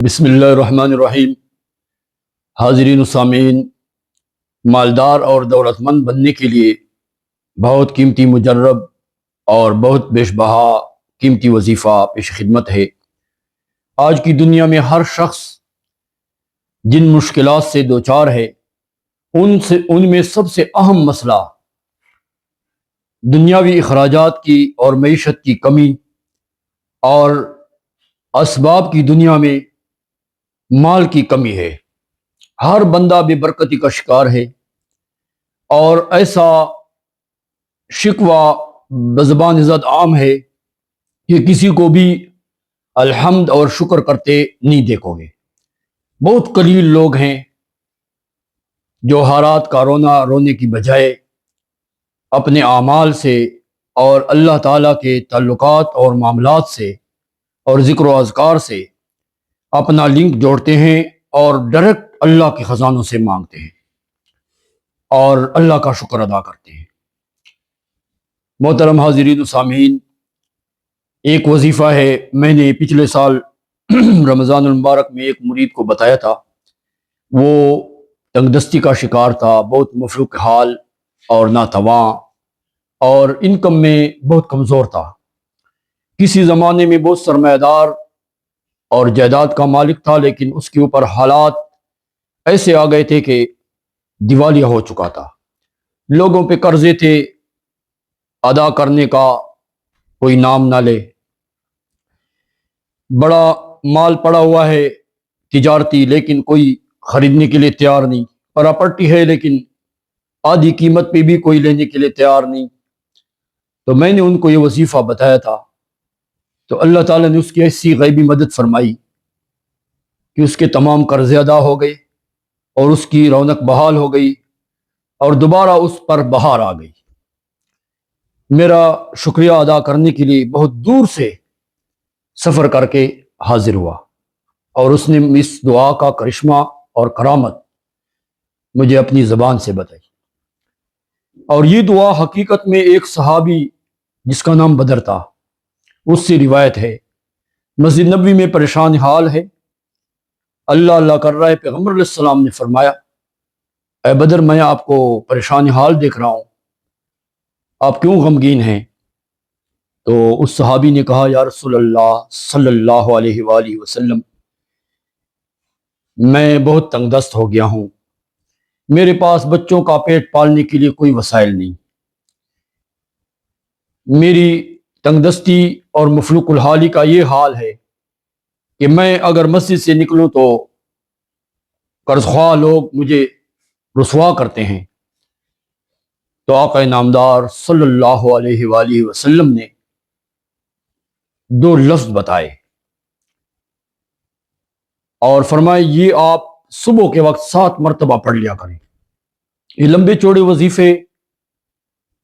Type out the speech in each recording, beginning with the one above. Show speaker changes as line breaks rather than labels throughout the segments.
بسم اللہ الرحمن الرحیم۔ حاضرین و سامعین، مالدار اور دولت مند بننے کے لیے بہت قیمتی مجرب اور بہت بیش بہا قیمتی وظیفہ پیش خدمت ہے۔ آج کی دنیا میں ہر شخص جن مشکلات سے دوچار ہے ان میں سب سے اہم مسئلہ دنیاوی اخراجات کی اور معیشت کی کمی اور اسباب کی دنیا میں مال کی کمی ہے۔ ہر بندہ بے برکتی کا شکار ہے، اور ایسا شکوہ بزبان زد عام ہے کہ کسی کو بھی الحمد اور شکر کرتے نہیں دیکھو گے۔ بہت قلیل لوگ ہیں جو حالات کا رونے کی بجائے اپنے اعمال سے اور اللہ تعالیٰ کے تعلقات اور معاملات سے اور ذکر و اذکار سے اپنا لنک جوڑتے ہیں اور ڈائریکٹ اللہ کے خزانوں سے مانگتے ہیں اور اللہ کا شکر ادا کرتے ہیں۔ محترم حاضرین و سامعین، ایک وظیفہ ہے، میں نے پچھلے سال رمضان المبارک میں ایک مرید کو بتایا تھا۔ وہ تنگ دستی کا شکار تھا، بہت مفلوک حال اور ناتواں، اور انکم میں بہت کمزور تھا۔ کسی زمانے میں بہت سرمایہ دار اور جائیداد کا مالک تھا، لیکن اس کے اوپر حالات ایسے آ گئے تھے کہ دیوالیہ ہو چکا تھا۔ لوگوں پہ قرضے تھے، ادا کرنے کا کوئی نام نہ لے۔ بڑا مال پڑا ہوا ہے تجارتی، لیکن کوئی خریدنے کے لیے تیار نہیں۔ پراپرٹی ہے لیکن آدھی قیمت پہ بھی کوئی لینے کے لیے تیار نہیں۔ تو میں نے ان کو یہ وظیفہ بتایا تھا، تو اللہ تعالیٰ نے اس کی ایسی غیبی مدد فرمائی کہ اس کے تمام قرضے ادا ہو گئے اور اس کی رونق بحال ہو گئی اور دوبارہ اس پر بہار آ گئی۔ میرا شکریہ ادا کرنے کے لیے بہت دور سے سفر کر کے حاضر ہوا، اور اس نے اس دعا کا کرشمہ اور کرامت مجھے اپنی زبان سے بتائی۔ اور یہ دعا حقیقت میں ایک صحابی جس کا نام بدر تھا اس سے روایت ہے۔ مسجد نبوی میں پریشان حال ہے، اللہ اللہ کر رہا ہے۔ پیغمبر علیہ السلام نے فرمایا، اے بدر، میں آپ کو پریشان حال دیکھ رہا ہوں، آپ کیوں غمگین ہیں؟ تو اس صحابی نے کہا، یا رسول اللہ صلی اللہ علیہ وآلہ وسلم، میں بہت تنگ دست ہو گیا ہوں، میرے پاس بچوں کا پیٹ پالنے کے لیے کوئی وسائل نہیں۔ میری تنگ دستی اور مفلوق الحالی کا یہ حال ہے کہ میں اگر مسجد سے نکلوں تو قرض خواہ لوگ مجھے رسوا کرتے ہیں۔ تو آقا نامدار صلی اللہ علیہ وآلہ وسلم نے دو لفظ بتائے اور فرمائے، یہ آپ صبح کے وقت 7 مرتبہ پڑھ لیا کریں۔ یہ لمبے چوڑے وظیفے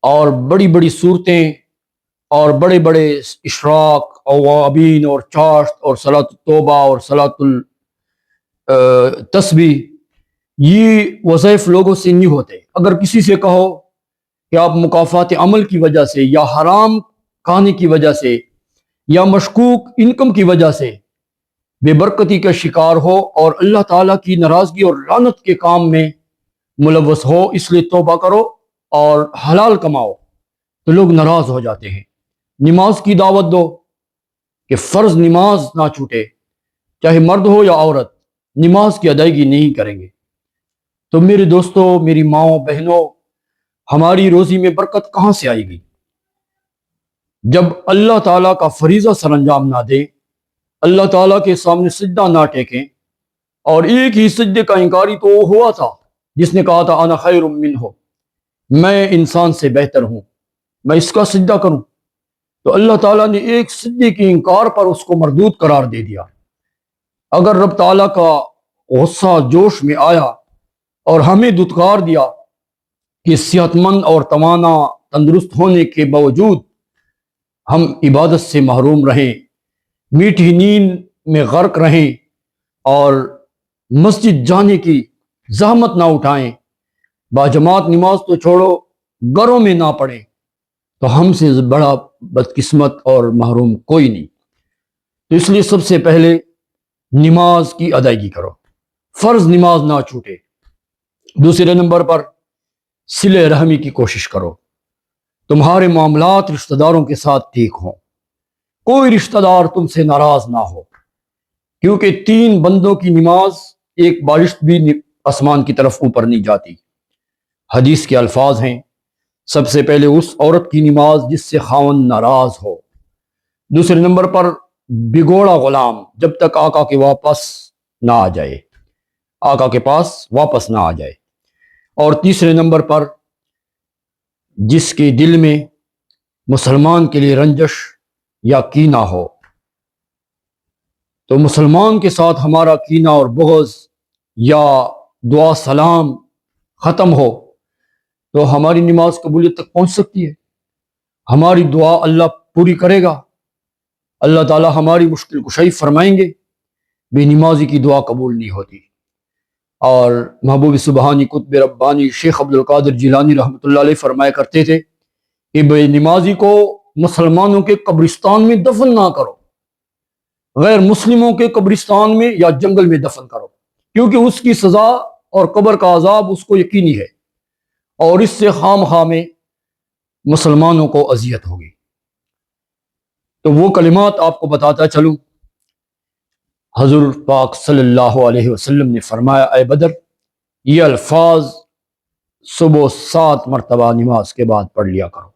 اور بڑی بڑی صورتیں اور بڑے بڑے اشراق اور اوابین اور چاشت اور صلاۃ التوبہ اور صلاۃ التسبیح، یہ وظائف لوگوں سے نہیں ہوتے۔ اگر کسی سے کہو کہ آپ مکافات عمل کی وجہ سے یا حرام کھانے کی وجہ سے یا مشکوک انکم کی وجہ سے بے برکتی کا شکار ہو اور اللہ تعالیٰ کی ناراضگی اور لعنت کے کام میں ملوث ہو، اس لیے توبہ کرو اور حلال کماؤ، تو لوگ ناراض ہو جاتے ہیں۔ نماز کی دعوت دو کہ فرض نماز نہ چھوٹے، چاہے مرد ہو یا عورت، نماز کی ادائیگی نہیں کریں گے۔ تو میرے دوستو، میری ماؤں بہنوں، ہماری روزی میں برکت کہاں سے آئے گی جب اللہ تعالیٰ کا فریضہ سر انجام نہ دیں، اللہ تعالیٰ کے سامنے سجدہ نہ ٹیکیں؟ اور ایک ہی سجدے کا انکاری تو وہ ہوا تھا جس نے کہا تھا انا خیر منہ، میں انسان سے بہتر ہوں، میں اس کا سجدہ کروں؟ تو اللہ تعالیٰ نے ایک سجدے کے انکار پر اس کو مردود قرار دے دیا۔ اگر رب تعالیٰ کا غصہ جوش میں آیا اور ہمیں دھتکار دیا کہ صحت مند اور توانا تندرست ہونے کے باوجود ہم عبادت سے محروم رہیں، میٹھی نیند میں غرق رہیں اور مسجد جانے کی زحمت نہ اٹھائیں، باجماعت نماز تو چھوڑو گھروں میں نہ پڑھیں، تو ہم سے بڑا بدقسمت اور محروم کوئی نہیں۔ تو اس لیے سب سے پہلے نماز کی ادائیگی کرو، فرض نماز نہ چھوٹے۔ دوسرے نمبر پر صلہ رحمی کی کوشش کرو، تمہارے معاملات رشتہ داروں کے ساتھ ٹھیک ہوں، کوئی رشتہ دار تم سے ناراض نہ ہو، کیونکہ 3 بندوں کی نماز ایک بارش بھی آسمان کی طرف اوپر نہیں جاتی۔ حدیث کے الفاظ ہیں، سب سے پہلے اس عورت کی نماز جس سے خاوند ناراض ہو، دوسرے نمبر پر بگوڑا غلام جب تک آقا کے واپس نہ آ جائے، آقا کے پاس واپس نہ آ جائے، اور تیسرے نمبر پر جس کے دل میں مسلمان کے لیے رنجش یا کینہ ہو۔ تو مسلمان کے ساتھ ہمارا کینہ اور بغض یا دعا سلام ختم ہو تو ہماری نماز قبولیت تک پہنچ سکتی ہے، ہماری دعا اللہ پوری کرے گا، اللہ تعالی ہماری مشکل کشائی فرمائیں گے، بے نمازی کی دعا قبول نہیں ہوتی۔ اور محبوب سبحانی قطب ربانی شیخ عبد القادر جیلانی رحمۃ اللہ علیہ فرمایا کرتے تھے کہ بے نمازی کو مسلمانوں کے قبرستان میں دفن نہ کرو، غیر مسلموں کے قبرستان میں یا جنگل میں دفن کرو، کیونکہ اس کی سزا اور قبر کا عذاب اس کو یقینی ہے، اور اس سے خام خواہ میں مسلمانوں کو اذیت ہوگی۔ تو وہ کلمات آپ کو بتاتا چلوں، حضور پاک صلی اللہ علیہ وسلم نے فرمایا، اے بدر، یہ الفاظ صبح 7 مرتبہ نماز کے بعد پڑھ لیا کرو۔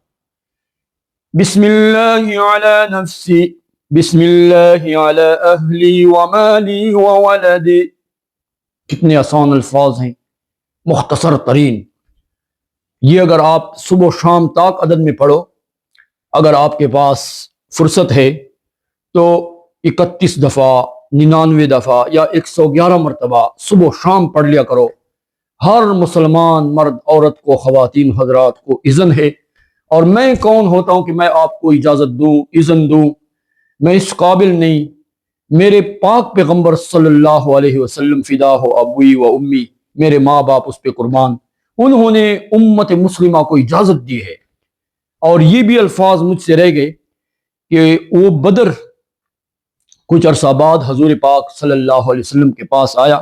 بسم اللہ علی نفسی، بسم اللہ علی اہلی ومالی وولدی، کتنے آسان الفاظ ہیں، مختصر ترین۔ یہ اگر آپ صبح و شام تک عدد میں پڑھو، اگر آپ کے پاس فرصت ہے تو 31 دفعہ، 99 دفعہ یا 111 مرتبہ صبح و شام پڑھ لیا کرو۔ ہر مسلمان مرد عورت کو، خواتین حضرات کو اذن ہے، اور میں کون ہوتا ہوں کہ میں آپ کو اجازت دوں، اذن دوں؟ میں اس قابل نہیں۔ میرے پاک پیغمبر صلی اللہ علیہ وسلم، فدا ہو ابوی و امی، میرے ماں باپ اس پہ قربان، انہوں نے امت مسلمہ کو اجازت دی ہے۔ اور یہ بھی الفاظ مجھ سے رہ گئے کہ وہ بدر کچھ عرصہ بعد حضور پاک صلی اللہ علیہ وسلم کے پاس آیا،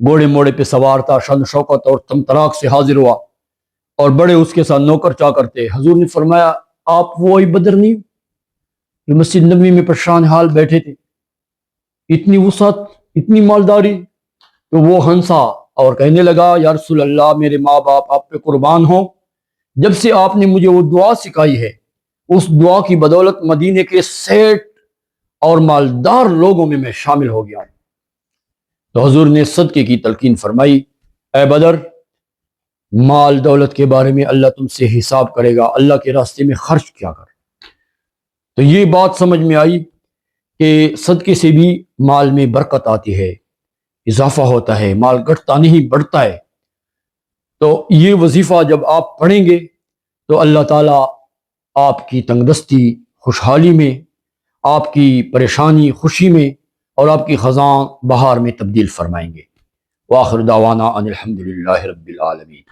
گھوڑے موڑے پہ سوار تھا، شان شوکت اور تمطراق سے حاضر ہوا، اور بڑے اس کے ساتھ نوکر چاکر تھے۔ حضور نے فرمایا، آپ وہی بدر نہیں جو مسجد نبوی میں پریشان حال بیٹھے تھے، اتنی وسعت، اتنی مالداری؟ تو وہ ہنسا اور کہنے لگا، یا رسول اللہ، میرے ماں باپ آپ پہ قربان ہوں، جب سے آپ نے مجھے وہ دعا سکھائی ہے، اس دعا کی بدولت مدینے کے 60 اور مالدار لوگوں میں میں شامل ہو گیا ہوں۔ تو حضور نے صدقے کی تلقین فرمائی، اے بدر، مال دولت کے بارے میں اللہ تم سے حساب کرے گا، اللہ کے راستے میں خرچ کیا کر۔ تو یہ بات سمجھ میں آئی کہ صدقے سے بھی مال میں برکت آتی ہے، اضافہ ہوتا ہے، مال گھٹتا نہیں بڑھتا ہے۔ تو یہ وظیفہ جب آپ پڑھیں گے تو اللہ تعالیٰ آپ کی تنگدستی خوشحالی میں، آپ کی پریشانی خوشی میں، اور آپ کی خزاں بہار میں تبدیل فرمائیں گے۔ وآخر دعوانا ان الحمد للہ رب العالمین۔